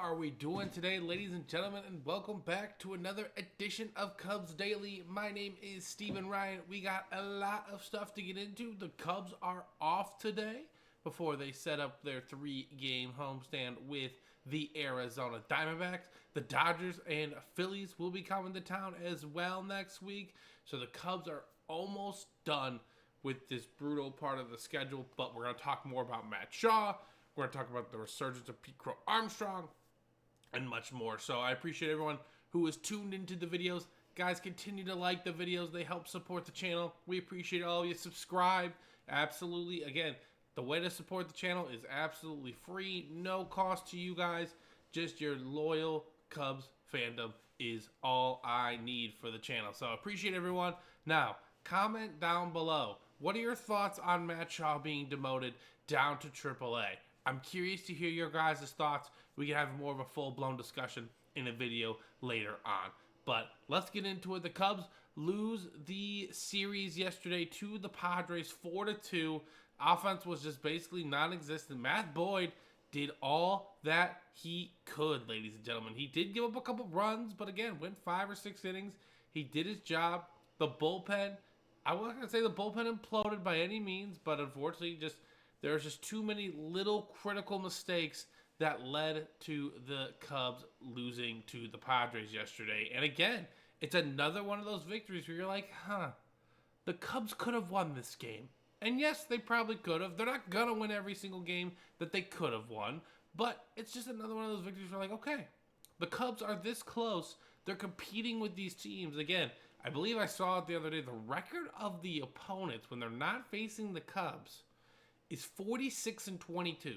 are we doing today, ladies and gentlemen? And welcome back to another edition of Cubs Daily. My name is Steven Ryan. We got a lot of stuff to get into. The Cubs are off today before they set up their 3-game homestand with the Arizona Diamondbacks. The Dodgers and Phillies will be coming to town as well next week. So the Cubs are almost done with this brutal part of the schedule, but we're going to talk more about Matt Shaw. We're going to talk about the resurgence of Pete Crow Armstrong and much more. So I appreciate everyone who is tuned into the videos. Guys, continue to like the videos. They help support the channel. We appreciate all of you. Subscribe. Absolutely. Again, the way to support the channel is absolutely free. No cost to you guys. Just your loyal Cubs fandom is all I need for the channel. So I appreciate everyone. Now, comment down below. What are your thoughts on Matt Shaw being demoted down to AAA? I'm curious to hear your guys' thoughts. We can have more of a full-blown discussion in a video later on. But let's get into it. The Cubs lose the series yesterday to the Padres 4-2. Offense was just basically non-existent. Matt Boyd did all that he could, ladies and gentlemen. He did give up a couple runs, but again, went 5 or 6 innings. He did his job. The bullpen, I wasn't going to say the bullpen imploded by any means, but unfortunately, there's just too many little critical mistakes that led to the Cubs losing to the Padres yesterday. And again, it's another one of those victories where you're like, the Cubs could have won this game. And yes, they probably could have. They're not going to win every single game that they could have won. But it's just another one of those victories where you're like, okay, the Cubs are this close. They're competing with these teams. Again, I believe I saw it the other day. The record of the opponents when they're not facing the Cubs is 46-22.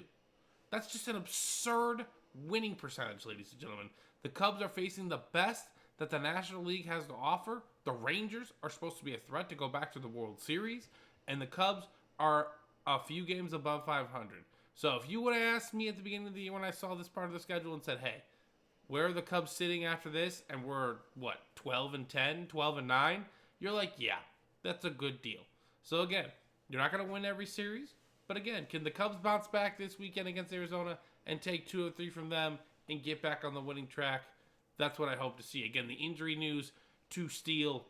That's just an absurd winning percentage, ladies and gentlemen. The Cubs are facing the best that the National League has to offer. The Rangers are supposed to be a threat to go back to the World Series, and the Cubs are a few games above 500. So if you would have asked me at the beginning of the year when I saw this part of the schedule and said, hey, where are the Cubs sitting after this? And we're, 12-10, 12-9? You're like, yeah, that's a good deal. So again, you're not going to win every series. But again, can the Cubs bounce back this weekend against Arizona and take 2 or 3 from them and get back on the winning track? That's what I hope to see. Again, the injury news to Steele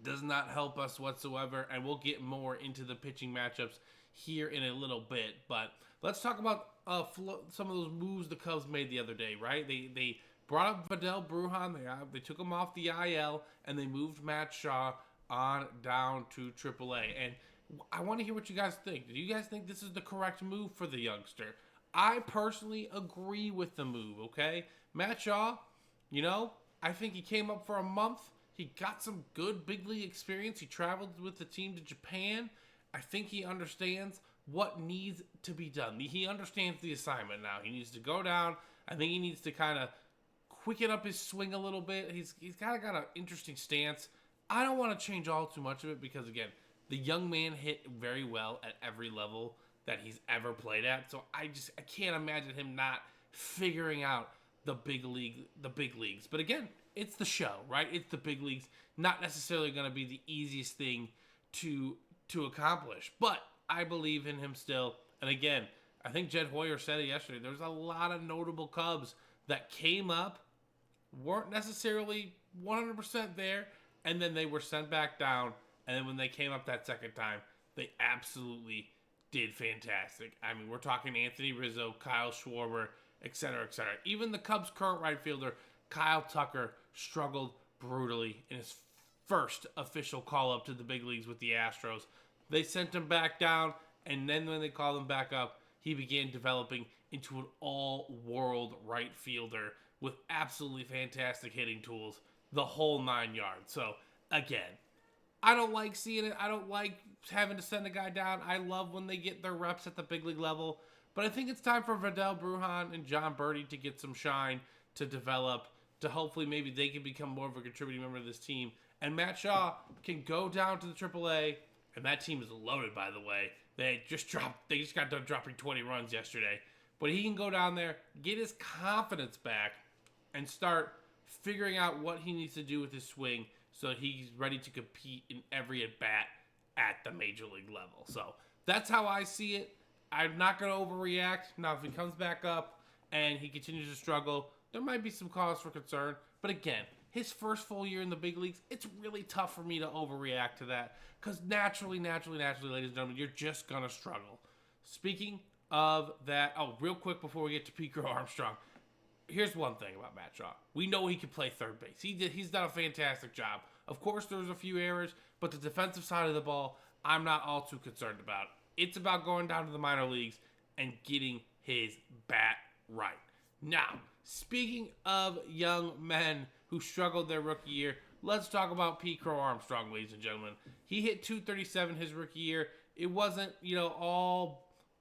does not help us whatsoever, and we'll get more into the pitching matchups here in a little bit. But let's talk about some of those moves the Cubs made the other day, right? They brought up Vidal Brujan. They took him off the IL, and they moved Matt Shaw on down to AAA. And I want to hear what you guys think. Do you guys think this is the correct move for the youngster? I personally agree with the move, okay? Matt Shaw, I think he came up for a month. He got some good big league experience. He traveled with the team to Japan. I think he understands what needs to be done. He understands the assignment now. He needs to go down. I think he needs to kind of quicken up his swing a little bit. He's kind of got an interesting stance. I don't want to change all too much of it because, again, the young man hit very well at every level that he's ever played at. So I can't imagine him not figuring out the big leagues. But again, it's the show, right? It's the big leagues. Not necessarily going to be the easiest thing to accomplish. But I believe in him still. And again, I think Jed Hoyer said it yesterday. There's a lot of notable Cubs that came up, weren't necessarily 100% there, and then they were sent back down. And then when they came up that second time, they absolutely did fantastic. I mean, we're talking Anthony Rizzo, Kyle Schwarber, etc., etc. Even the Cubs' current right fielder, Kyle Tucker, struggled brutally in his first official call-up to the big leagues with the Astros. They sent him back down, and then when they called him back up, he began developing into an all-world right fielder with absolutely fantastic hitting tools, the whole 9 yards. So, again, I don't like seeing it. I don't like having to send a guy down. I love when they get their reps at the big league level. But I think it's time for Vidal Brujan and John Birdie to get some shine, to develop, to hopefully maybe they can become more of a contributing member of this team. And Matt Shaw can go down to the AAA, and that team is loaded, by the way. They just got done dropping 20 runs yesterday. But he can go down there, get his confidence back, and start figuring out what he needs to do with his swing so that he's ready to compete in every at-bat at the major league level. So that's how I see it. I'm not going to overreact. Now, if he comes back up and he continues to struggle, there might be some cause for concern. But again, his first full year in the big leagues, it's really tough for me to overreact to that because naturally, ladies and gentlemen, you're just going to struggle. Speaking of that, real quick before we get to Pete Crow Armstrong, here's one thing about Matt Shaw. We know he can play third base. He's done a fantastic job. Of course, there's a few errors, but the defensive side of the ball, I'm not all too concerned about. It's about going down to the minor leagues and getting his bat right. Now, speaking of young men who struggled their rookie year, let's talk about Pete Crow Armstrong, ladies and gentlemen. He hit .237 his rookie year. It wasn't,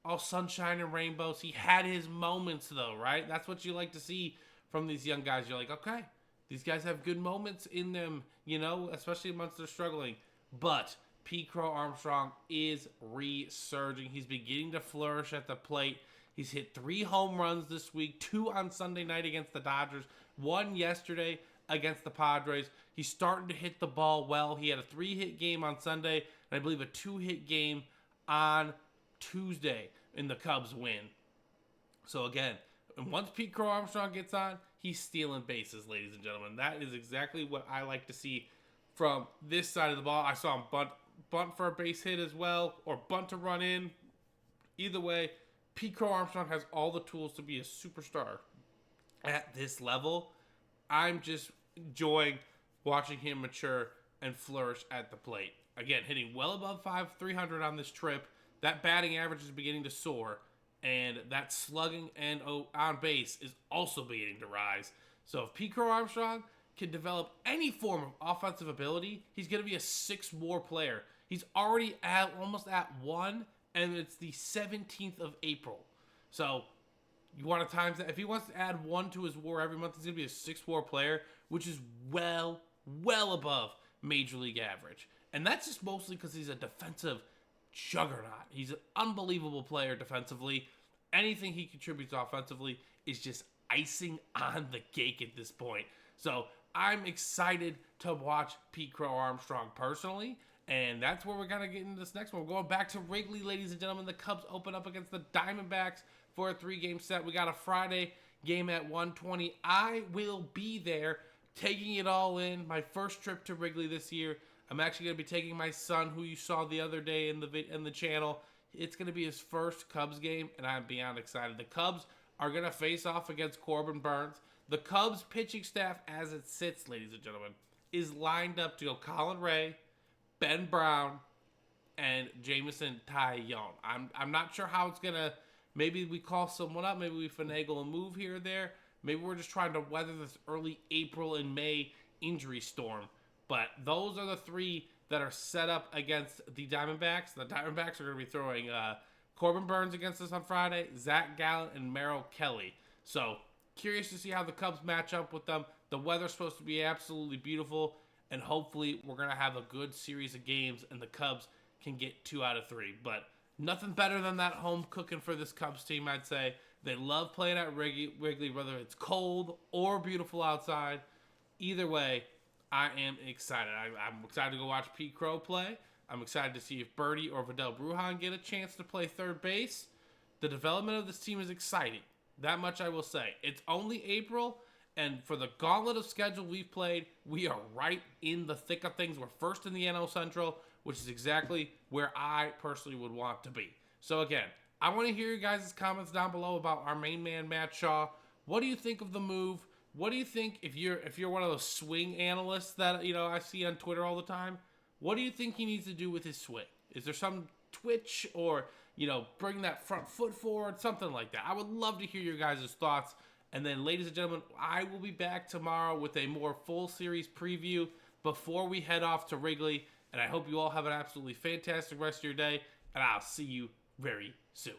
all sunshine and rainbows. He had his moments, though, right? That's what you like to see from these young guys. You're like, okay, these guys have good moments in them, especially once they're struggling. But Pete Crow Armstrong is resurging. He's beginning to flourish at the plate. He's hit 3 home runs this week, 2 on Sunday night against the Dodgers, 1 yesterday against the Padres. He's starting to hit the ball well. He had a 3-hit game on Sunday, and I believe a 2-hit game on Tuesday in the Cubs win. So again, once Pete Crow Armstrong gets on, he's stealing bases, ladies and gentlemen. That is exactly what I like to see from this side of the ball. I saw him bunt for a base hit as well, or bunt to run in. Either way, Pete Crow Armstrong has all the tools to be a superstar at this level. I'm just enjoying watching him mature and flourish at the plate. Again, hitting well above 300 on this trip. That batting average is beginning to soar, and that slugging and on base is also beginning to rise. So if Pete Crow Armstrong can develop any form of offensive ability, he's going to be a 6 WAR player. He's already almost at 1, and it's the 17th of April. So you want to times that. If he wants to add 1 to his WAR every month, he's going to be a 6 WAR player, which is well above Major League average. And that's just mostly because he's a defensive juggernaut. He's an unbelievable player defensively. Anything he contributes offensively is just icing on the cake at this point. So I'm excited to watch Pete Crow Armstrong personally. And that's where we're going to get into this next one. We're going back to Wrigley, ladies and gentlemen. The Cubs open up against the Diamondbacks for a 3-game set. We got a Friday game at 1:20. I will be there taking it all in. My first trip to Wrigley this year. I'm actually going to be taking my son, who you saw the other day in the channel. It's going to be his first Cubs game, and I'm beyond excited. The Cubs are going to face off against Corbin Burnes. The Cubs pitching staff, as it sits, ladies and gentlemen, is lined up to go Colin Ray, Ben Brown, and Jameson Taillon. I'm not sure how it's going to, maybe we call someone up, maybe we finagle a move here or there. Maybe we're just trying to weather this early April and May injury storm. But those are the 3 that are set up against the Diamondbacks. The Diamondbacks are going to be throwing Corbin Burnes against us on Friday, Zach Gallen, and Merrill Kelly. So curious to see how the Cubs match up with them. The weather's supposed to be absolutely beautiful, and hopefully we're going to have a good series of games, and the Cubs can get 2 out of 3. But nothing better than that home cooking for this Cubs team, I'd say. They love playing at Wrigley, whether it's cold or beautiful outside. Either way, I am excited. I'm excited to go watch Pete Crow play. I'm excited to see if Birdie or Vidal Brujan get a chance to play third base. The development of this team is exciting. That much I will say. It's only April, and for the gauntlet of schedule we've played, we are right in the thick of things. We're first in the NL Central, which is exactly where I personally would want to be. So again, I want to hear you guys' comments down below about our main man, Matt Shaw. What do you think of the move? What do you think, if you're one of those swing analysts that I see on Twitter all the time? What do you think he needs to do with his swing? Is there some twitch or bring that front foot forward, something like that? I would love to hear your guys' thoughts. And then, ladies and gentlemen, I will be back tomorrow with a more full series preview before we head off to Wrigley. And I hope you all have an absolutely fantastic rest of your day. And I'll see you very soon.